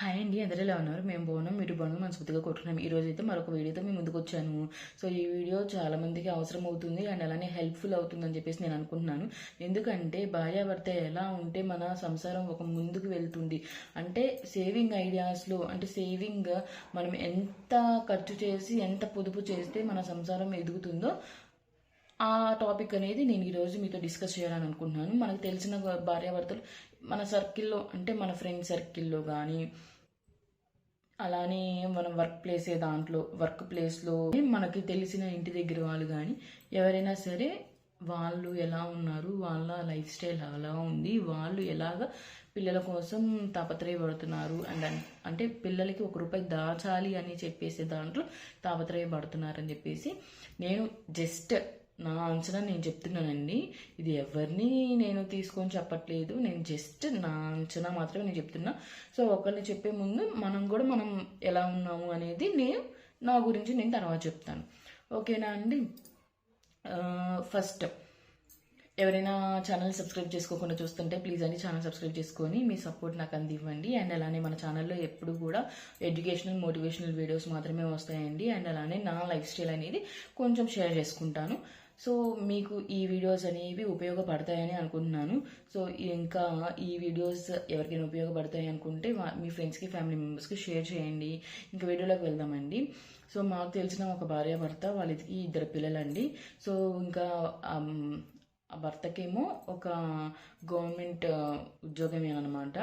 Hi అండి, అందరూ ఎలా ఉన్నారు? మేము బాగున్నాం, మీరు బాగున్నాం, మనస్ఫూర్తిగా కొట్టుకున్నాం. ఈ రోజు అయితే మరొక వీడియోతో మేము ముందుకు వచ్చాను. సో ఈ వీడియో చాలా మందికి అవసరం అవుతుంది అండ్ అలానే హెల్ప్ఫుల్ అవుతుందని చెప్పేసి నేను అనుకుంటున్నాను. ఎందుకంటే భార్యాభర్త ఎలా ఉంటే మన సంసారం ఒక ముందుకు వెళ్తుంది అంటే సేవింగ్ ఐడియాస్లో, అంటే సేవింగ్ మనం ఎంత ఖర్చు చేసి ఎంత పొదుపు చేస్తే మన సంసారం ఎదుగుతుందో ఆ టాపిక్ అనేది నేను ఈరోజు మీతో డిస్కస్ చేయాలని అనుకుంటున్నాను. మనకు తెలిసిన భార్యాభర్తలు మన సర్కిల్లో, అంటే మన ఫ్రెండ్ సర్కిల్లో కానీ, అలానే మనం వర్క్ ప్లేస్లో మనకి తెలిసిన ఇంటి దగ్గర వాళ్ళు కానీ ఎవరైనా సరే, వాళ్ళు ఎలా ఉన్నారు, వాళ్ళ లైఫ్ స్టైల్ ఎలా ఉంది, వాళ్ళు ఎలాగ పిల్లల కోసం తాపత్రయపడుతున్నారు అండ్ అంటే పిల్లలకి ₹1 దాచాలి అని చెప్పేసి దాంట్లో తాపత్రయపడుతున్నారని చెప్పేసి నేను జస్ట్ నా అంచనా నేను చెప్తున్నానండి. ఇది ఎవరిని నేను తీసుకొని చెప్పట్లేదు, నేను జస్ట్ నా అంచనా మాత్రమే నేను చెప్తున్నా. సో ఒకరిని చెప్పే ముందు మనం ఎలా ఉన్నాము అనేది నా గురించి నేను తర్వాత చెప్తాను. ఓకేనా అండి? ఫస్ట్, ఎవరైనా ఛానల్ సబ్స్క్రైబ్ చేసుకోకుండా చూస్తుంటే ప్లీజ్ అండి ఛానల్ సబ్స్క్రైబ్ చేసుకొని మీ సపోర్ట్ నాకు అందివ్వండి. అండ్ అలానే మన ఛానల్లో ఎప్పుడు కూడా ఎడ్యుకేషనల్ మోటివేషనల్ వీడియోస్ మాత్రమే వస్తాయండి. అండ్ అలానే నా లైఫ్ స్టైల్ అనేది కొంచెం షేర్ చేసుకుంటాను. సో మీకు ఈ వీడియోస్ అనేవి ఉపయోగపడతాయని అనుకుంటున్నాను. సో ఇంకా ఈ వీడియోస్ ఎవరికైనా ఉపయోగపడతాయి అనుకుంటే మీ ఫ్రెండ్స్కి, ఫ్యామిలీ మెంబర్స్కి షేర్ చేయండి. ఇంకా వీడియోలోకి వెళ్దామండి. సో మాకు తెలిసిన ఒక భార్యాభర్త, వాళ్ళకి 2 పిల్లలండి. సో ఇంకా ఆ భర్తకేమో ఒక గవర్నమెంట్ ఉద్యోగమేనమాట.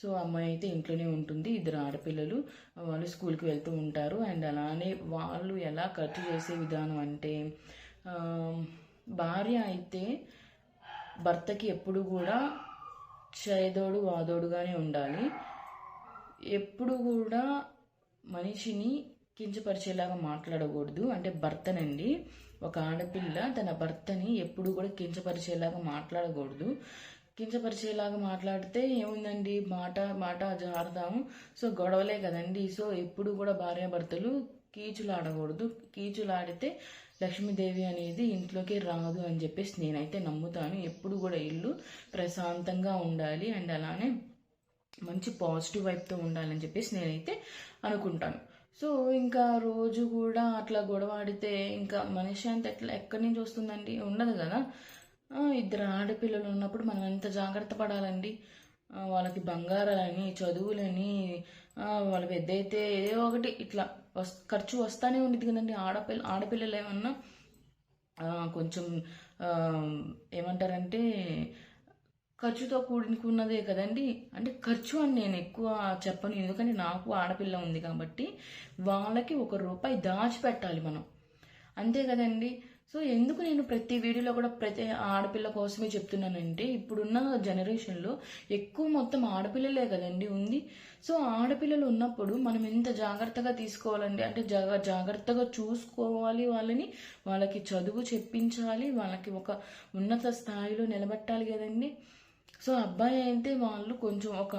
సో అమ్మాయి అయితే ఇంట్లోనే ఉంటుంది. 2 ఆడపిల్లలు, వాళ్ళు స్కూల్కి వెళ్తూ ఉంటారు. అండ్ అలానే వాళ్ళు ఎలా ఖర్చు చేసే విధానం అంటే, భార్య అయితే భర్తకి ఎప్పుడు కూడా చేదోడు వాదోడుగానే ఉండాలి. ఎప్పుడు కూడా మనిషిని కించపరిచేలాగా మాట్లాడకూడదు. అంటే భర్తనండి, ఒక ఆడపిల్ల తన భర్తని ఎప్పుడు కూడా కించపరిచేలాగా మాట్లాడకూడదు. కించపరిచేలాగా మాట్లాడితే ఏముందండి, మాట జారుదాము. సో గొడవలే కదండి. సో ఎప్పుడు కూడా భార్యాభర్తలు కీచులాడకూడదు. కీచులాడితే లక్ష్మీదేవి అనేది ఇంట్లోకి రాదు అని చెప్పేసి నేనైతే నమ్ముతాను. ఎప్పుడు కూడా ఇల్లు ప్రశాంతంగా ఉండాలి అండ్ అలానే మంచి పాజిటివ్ వైపుతో ఉండాలని చెప్పేసి నేనైతే అనుకుంటాను. సో ఇంకా రోజు కూడా అట్లా గొడవాడితే ఇంకా మనిషి అంత ఎక్కడి నుంచి వస్తుందండి? ఉండదు కదా. 2 ఆడపిల్లలు ఉన్నప్పుడు మనం ఎంత జాగ్రత్త పడాలండి. వాళ్ళకి బంగారాలని, చదువులని, వాళ్ళ పెద్ద అయితే ఏదో ఒకటి ఇట్లా ఖర్చు వస్తానే ఉండేది కదండి. ఆడపిల్లలు ఏమన్నా కొంచెం ఏమంటారంటే ఖర్చుతో కూడుకున్నదే కదండి. అంటే ఖర్చు అని నేను ఎక్కువ చెప్పను, ఎందుకంటే నాకు ఆడపిల్ల ఉంది కాబట్టి వాళ్ళకి ₹1 దాచిపెట్టాలి మనం, అంతే కదండి. సో ఎందుకు నేను ప్రతి వీడియోలో కూడా ప్రతి ఆడపిల్ల కోసమే చెప్తున్నానంటే, ఇప్పుడున్న జనరేషన్లో ఎక్కువ మొత్తం ఆడపిల్లలే కదండి ఉంది. సో ఆడపిల్లలు ఉన్నప్పుడు మనం ఎంత జాగ్రత్తగా తీసుకోవాలండి, అంటే జాగ్రత్తగా చూసుకోవాలి వాళ్ళని, వాళ్ళకి చదువు చెప్పించాలి, వాళ్ళకి ఒక ఉన్నత స్థాయిలో నిలబెట్టాలి కదండి. సో అబ్బాయి అయితే వాళ్ళు కొంచెం ఒక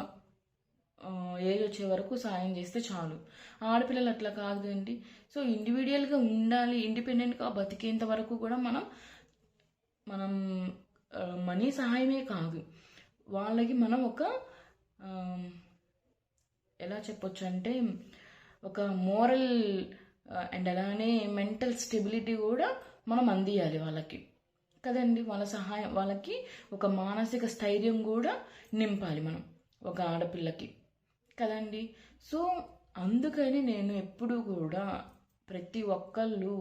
ఏజ్ వచ్చే వరకు సాయం చేస్తే చాలు. ఆడపిల్లలు అట్లా కాదు కదండి. సో ఇండివిజువల్గా ఉండాలి, ఇండిపెండెంట్గా బతికేంత వరకు కూడా మనం మనీ సహాయమే కాదు, వాళ్ళకి మనం ఒక ఎలా చెప్పొచ్చు అంటే ఒక మోరల్ అండ్ అలానే మెంటల్ స్టెబిలిటీ కూడా మనం అందియాలి వాళ్ళకి కదండి. వాళ్ళకి ఒక మానసిక స్థైర్యం కూడా నింపాలి మనం ఒక ఆడపిల్లకి కదండి. సో అందుకని నేను ఎప్పుడు కూడా ప్రతి ఒక్కళ్ళు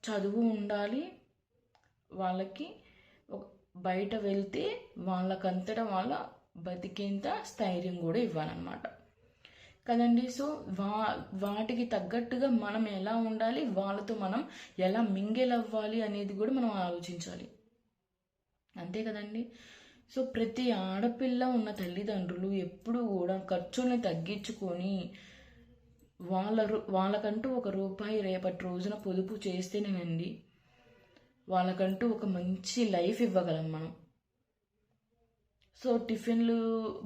చదువు ఉండాలి, వాళ్ళకి బయట వెళ్తే వాళ్ళకంతటా వాళ్ళ బతికేంత స్థైర్యం కూడా ఇవ్వాలన్నమాట కదండి. సో వాటికి తగ్గట్టుగా మనం ఎలా ఉండాలి, వాళ్ళతో మనం ఎలా మింగేల్ అవ్వాలి అనేది కూడా మనం ఆలోచించాలి, అంతే కదండి. సో ప్రతి ఆడపిల్ల ఉన్న తల్లిదండ్రులు ఎప్పుడు కూడా ఖర్చుల్ని తగ్గించుకొని వాళ్ళకంటూ ₹1 రేపటి రోజున పొదుపు చేస్తేనేనండి వాళ్ళకంటూ ఒక మంచి లైఫ్ ఇవ్వగలం మనం. సో టిఫిన్లు,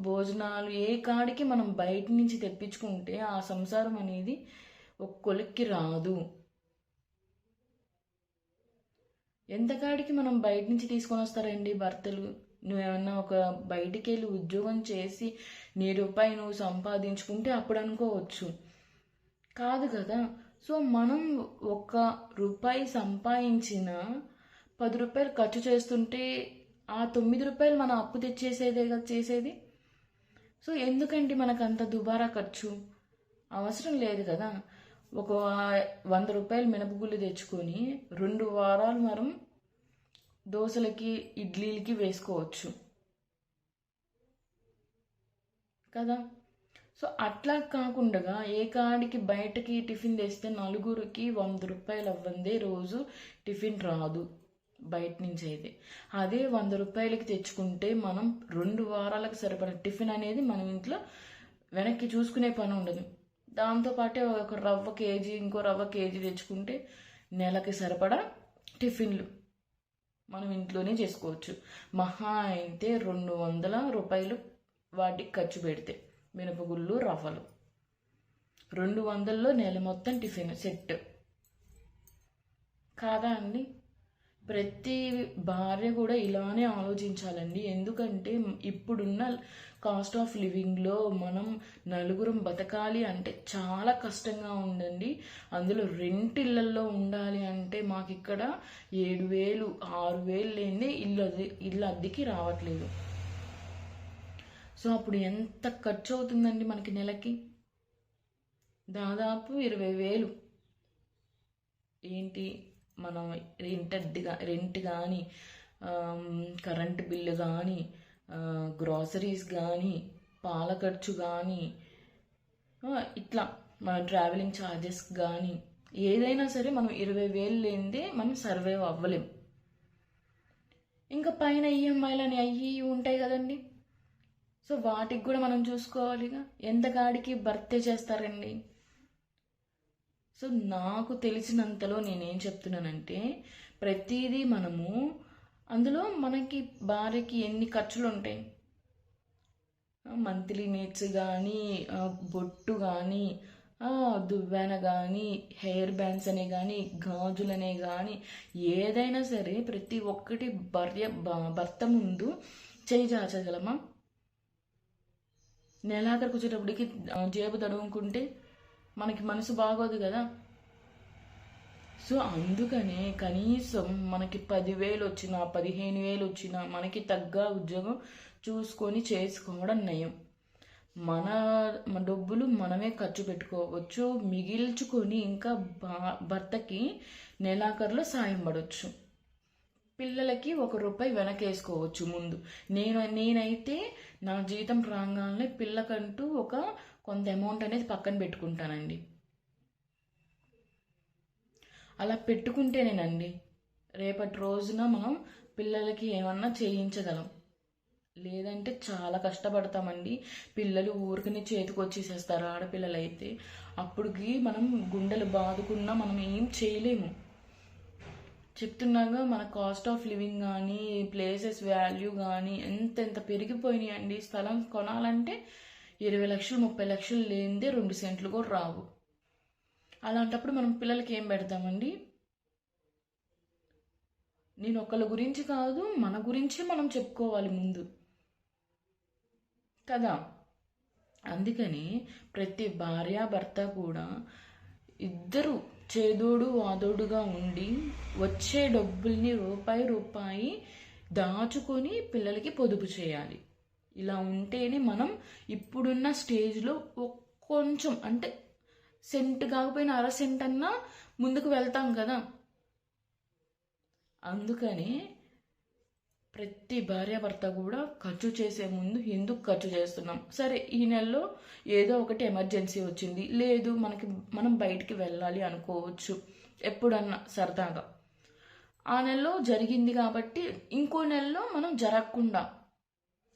భోజనాలు ఏ కాడికి మనం బయట నుంచి తెప్పించుకుంటే ఆ సంసారం అనేది ఒక కొలిక్కి రాదు. ఎంత కాడికి మనం బయట నుంచి తీసుకొని వస్తారండి భర్తలు? నువ్వేమన్నా ఒక బయటికి వెళ్ళి ఉద్యోగం చేసి నీ రూపాయి నువ్వు సంపాదించుకుంటే అప్పుడు అనుకోవచ్చు, కాదు కదా. సో మనం ఒక రూపాయి సంపాదించిన 10 రూపాయలు ఖర్చు చేస్తుంటే ఆ 9 రూపాయలు మనం అప్పు తెచ్చేసేదే కదా చేసేది. సో ఎందుకండి మనకు అంత దుబారా ఖర్చు? అవసరం లేదు కదా. ఒక 100 రూపాయలు మినపగుళ్ళు తెచ్చుకొని 2 వారాలు మనం దోశలకి ఇడ్లీలకి వేసుకోవచ్చు కదా. సో అట్లా కాకుండా ఏ కాడికి బయటకి టిఫిన్ తెస్తే నలుగురికి 100 రూపాయలు అవ్వందే రోజు టిఫిన్ రాదు బయట నుంచి అయితే. అదే 100 రూపాయలకి తెచ్చుకుంటే మనం 2 వారాలకు సరిపడా టిఫిన్ అనేది మనం ఇంట్లో వెనక్కి చూసుకునే పని ఉండదు. దాంతోపాటే ఒక రవ్వ కేజీ ఇంకో రవ్వ కేజీ తెచ్చుకుంటే నెలకి సరిపడా టిఫిన్లు మనం ఇంట్లోనే చేసుకోవచ్చు. మహా అయితే 200 రూపాయలు వాటికి ఖర్చు పెడితే మినపగుళ్ళు రవ్వలు 200లో నెల మొత్తం టిఫిన్ సెట్ కాదా అండి. ప్రతి భార్య కూడా ఇలానే ఆలోచించాలండి. ఎందుకంటే ఇప్పుడున్న కాస్ట్ ఆఫ్ లివింగ్లో మనం నలుగురం బతకాలి అంటే చాలా కష్టంగా ఉందండి. అందులో రెంట్ ఇళ్లలో ఉండాలి అంటే మాకు ఇక్కడ 7,000 6,000 లేనిదే ఇల్లు అద్దెకి రావట్లేదు. సో అప్పుడు ఎంత ఖర్చు అవుతుందండి మనకి నెలకి? దాదాపు 20,000. ఏంటి మనం రెంట్ కానీ, కరెంటు బిల్లు కానీ, గ్రాసరీస్ కానీ, పాల ఖర్చు కానీ, ఇట్లా మన ట్రావెలింగ్ ఛార్జెస్ కానీ ఏదైనా సరే మనం 20,000 లేనిదే మనం సర్వైవ్ అవ్వలేం. ఇంకా పైన ఈఎంఐలని అయ్యి ఉంటాయి కదండి. సో వాటికి కూడా మనం చూసుకోవాలిగా. ఎంత గాడికి భర్తే చేస్తారండి. సో నాకు తెలిసినంతలో నేనేం చెప్తున్నానంటే ప్రతిదీ మనము అందులో మనకి భార్యకి ఎన్ని ఖర్చులు ఉంటాయి, మంత్లీ నీడ్స్ కానీ, బొట్టు కానీ, దువ్వెన కానీ, హెయిర్ బ్యాండ్స్ అనే కానీ, గాజులనే కానీ ఏదైనా సరే ప్రతి ఒక్కటి భర్త ముందు చేయి చాచగలమా? నెలాఖరికి వచ్చేటప్పటికి జేబు తడుముకుంటే మనకి మనసు బాగోదు కదా. సో అందుకనే కనీసం మనకి 10,000 వచ్చినా 15,000 వచ్చినా మనకి తగ్గ ఉద్యోగం చూసుకొని చేసుకోవడం నయం. మన డబ్బులు మనమే ఖర్చు పెట్టుకోవచ్చు, మిగిల్చుకొని ఇంకా భర్తకి నెలాఖరులో సాయం పడవచ్చు. పిల్లలకి 1 రూపాయి వెనకేసుకోవచ్చు ముందు. నేనైతే నా జీతం రాగానే పిల్లకంటూ కొంత అమౌంట్ అనేది పక్కన పెట్టుకుంటానండి. అలా పెట్టుకుంటేనేనండి రేపటి రోజున మనం పిల్లలకి ఏమన్నా చేయించగలం. లేదంటే చాలా కష్టపడతామండి. పిల్లలు ఊరికనే చేతికి వచ్చేసేస్తారు ఆడపిల్లలు అయితే. అప్పటికి మనం గుండెలు బాదుకున్నా మనం ఏం చేయలేము. చెప్తున్నాగా మన కాస్ట్ ఆఫ్ లివింగ్ కానీ, ప్లేసెస్ వాల్యూ కానీ ఎంత పెరిగిపోయినాయి అండి. స్థలం కొనాలంటే 20 లక్షలు 30 లక్షలు లేనిదే 2 సెంట్లు కూడా రావు. అలాంటప్పుడు మనం పిల్లలకి ఏం పెడతామండి? నేను ఒకళ్ళ గురించి కాదు, మన గురించే మనం చెప్పుకోవాలి ముందు కదా. అందుకని ప్రతి భార్యాభర్త కూడా ఇద్దరు చేదోడు వాదోడుగా ఉండి వచ్చే డబ్బుల్ని రూపాయి దాచుకొని పిల్లలకి పొదుపు చేయాలి. ఇలా ఉంటేనే మనం ఇప్పుడున్న స్టేజ్లో కొంచెం అంటే సెంట్ కాకపోయినా 1/2 సెంట్ అన్నా ముందుకు వెళ్తాం కదా. అందుకని ప్రతి భార్యాభర్త కూడా ఖర్చు చేసే ముందు ఎందుకు ఖర్చు చేస్తున్నాం, సరే ఈ నెలలో ఏదో ఒకటి ఎమర్జెన్సీ వచ్చింది, లేదు మనం బయటికి వెళ్ళాలి అనుకోవచ్చు ఎప్పుడన్నా సరదాగా, ఆ నెలలో జరిగింది కాబట్టి ఇంకో నెలలో మనం జరగకుండా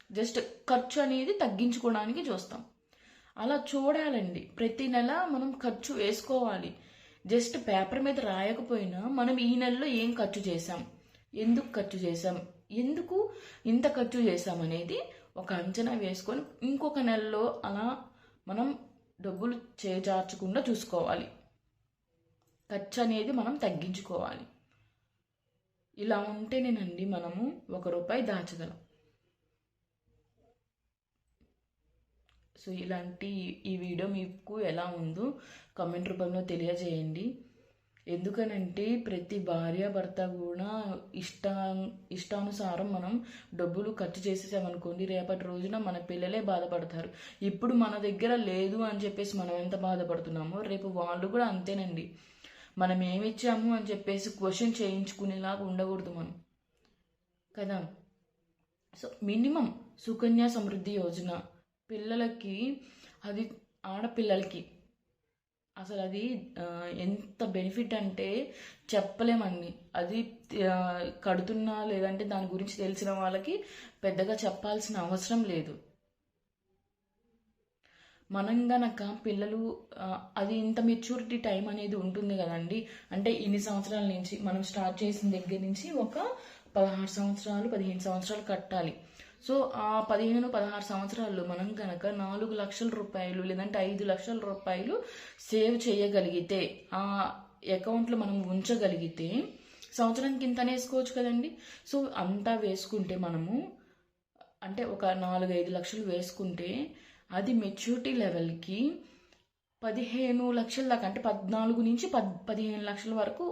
జస్ట్ ఖర్చు అనేది తగ్గించుకోవడానికి చూస్తాం. అలా చూడాలండి. ప్రతి నెల మనం ఖర్చు వేసుకోవాలి. జస్ట్ పేపర్ మీద రాయకపోయినా మనం ఈ నెలలో ఏం ఖర్చు చేసాం, ఎందుకు ఖర్చు చేసాం, ఎందుకు ఇంత ఖర్చు చేసాం అనేది ఒక అంచనా వేసుకొని ఇంకొక నెలలో అలా మనం డబ్బులు చేజార్చకుండా చూసుకోవాలి. ఖర్చు అనేది మనం తగ్గించుకోవాలి. ఇలా ఉంటేనేనండి మనము 1 రూపాయి దాచగలం. సో ఇలాంటి ఈ వీడియో మీకు ఎలా ఉందో కామెంట్ రూపంలో తెలియజేయండి. ఎందుకనంటే ప్రతి భార్య భర్త కూడా ఇష్టానుసారం మనం డబ్బులు ఖర్చు చేసేసామనుకోండి, రేపటి రోజున మన పిల్లలే బాధపడతారు. ఇప్పుడు మన దగ్గర లేదు అని చెప్పేసి మనం ఎంత బాధపడుతున్నామో రేపు వాళ్ళు కూడా అంతేనండి. మనం ఏమిచ్చాము అని చెప్పేసి క్వశ్చన్ చేయించుకునేలాగా ఉండకూడదు మనం కదా. సో మినిమం సుకన్య సమృద్ధి యోజన పిల్లలకి, అది ఆడపిల్లలకి అసలు అది ఎంత బెనిఫిట్ అంటే చెప్పలేమండి. అది కడుతున్నా లేదంటే దాని గురించి తెలిసిన వాళ్ళకి పెద్దగా చెప్పాల్సిన అవసరం లేదు. మనం గనక పిల్లలు అది ఇంత మెచ్యూరిటీ టైం అనేది ఉంటుంది కదండి. అంటే ఇన్ని సంవత్సరాల నుంచి మనం స్టార్ట్ చేసిన దగ్గర నుంచి ఒక 16 సంవత్సరాలు 15 సంవత్సరాలు కట్టాలి. సో ఆ 15-16 సంవత్సరాల్లో మనం కనుక 4 లక్షల రూపాయలు లేదంటే 5 లక్షల రూపాయలు సేవ్ చేయగలిగితే, ఆ అకౌంట్లో మనం ఉంచగలిగితే సంవత్సరానికి ఇంత వేసుకోవచ్చు కదండి. సో అంతా వేసుకుంటే మనము అంటే ఒక 4-5 లక్షలు వేసుకుంటే అది మెచ్యూరిటీ లెవెల్కి 15 లక్షల దాకా, అంటే 14-15 లక్షల వరకు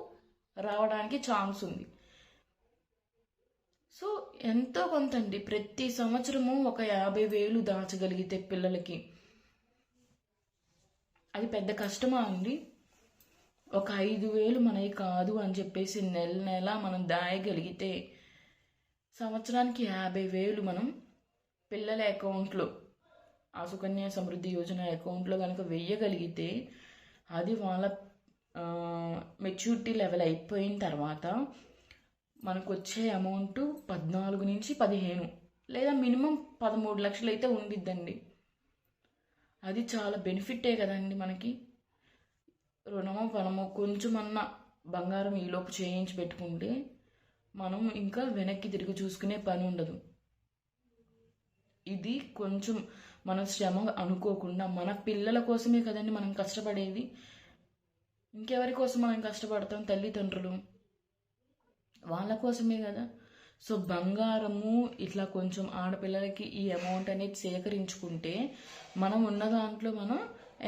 రావడానికి ఛాన్స్ ఉంది. సో ఎంతో కొంత అండి, ప్రతి సంవత్సరము ఒక 50,000 దాచగలిగితే పిల్లలకి అది పెద్ద కష్టమా అండి? ఒక 5,000 మనవి కాదు అని చెప్పేసి నెల నెల మనం దాయగలిగితే సంవత్సరానికి 50,000 మనం పిల్లల అకౌంట్లో, ఆ సుకన్య సమృద్ధి యోజన అకౌంట్లో కనుక వెయ్యగలిగితే అది వాళ్ళ మెచ్యూరిటీ లెవెల్ అయిపోయిన తర్వాత మనకు వచ్చే అమౌంట్ 14-15 లేదా మినిమం 13 లక్షలు అయితే ఉండిద్దండి. అది చాలా బెనిఫిటే కదండి మనకి. రుణమో పణమో కొంచెమన్నా బంగారం ఈలోపు చేయించి పెట్టుకుంటే మనం ఇంకా వెనక్కి తిరిగి చూసుకునే పని ఉండదు. ఇది కొంచెం మనం శ్రమ అనుకోకుండా మన పిల్లల కోసమే కదండి మనం కష్టపడేది. ఇంకెవరి కోసం మనం కష్టపడతాం? తల్లిదండ్రులు వాళ్ళ కోసమే కదా. సో బంగారము ఇట్లా కొంచెం ఆడపిల్లలకి ఈ అమౌంట్ అనేది సేకరించుకుంటే మనం ఉన్న దాంట్లో మనం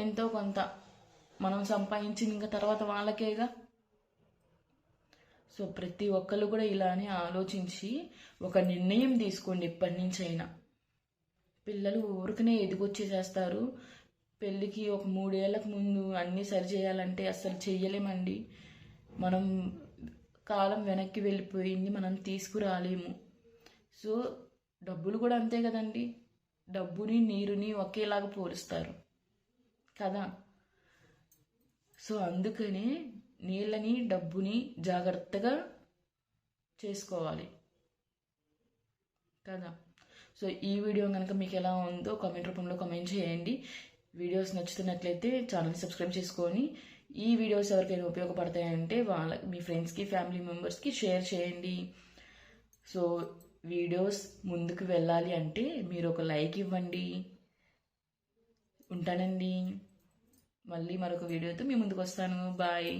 ఎంతో కొంత మనం సంపాదించింది ఇంకా తర్వాత వాళ్ళకేగా. సో ప్రతి ఒక్కళ్ళు కూడా ఇలానే ఆలోచించి ఒక నిర్ణయం తీసుకోండి. ఇప్పటి నుంచి అయినా పిల్లలు ఊరికనే ఎదిగొచ్చేసేస్తారు. పెళ్ళికి ఒక 3 ఏళ్ళకు ముందు అన్నీ సరి చేయాలంటే అస్సలు చెయ్యలేమండి. మనం కాలం వెనక్కి వెళ్ళిపోయింది, మనం తీసుకురాలేము. సో డబ్బులు కూడా అంతే కదండి. డబ్బుని నీరుని ఒకేలాగా పోలుస్తారు కదా. సో అందుకనే నీళ్ళని డబ్బుని జాగ్రత్తగా చేసుకోవాలి కదా. సో ఈ వీడియో కనుక మీకు ఎలా ఉందో కామెంట్ రూపంలో కామెంట్ చేయండి. వీడియోస్ నచ్చుతున్నట్లయితే ఛానల్ సబ్స్క్రైబ్ చేసుకొని ఈ వీడియోస్ ఎవరికైనా ఉపయోగపడతాయంటే మీ ఫ్రెండ్స్కి ఫ్యామిలీ మెంబర్స్కి షేర్ చేయండి. సో వీడియోస్ ముందుకు వెళ్ళాలి అంటే మీరు ఒక లైక్ ఇవ్వండి. ఉంటానండి, మళ్ళీ మరొక వీడియోతో మీ ముందుకు వస్తాను. బాయ్.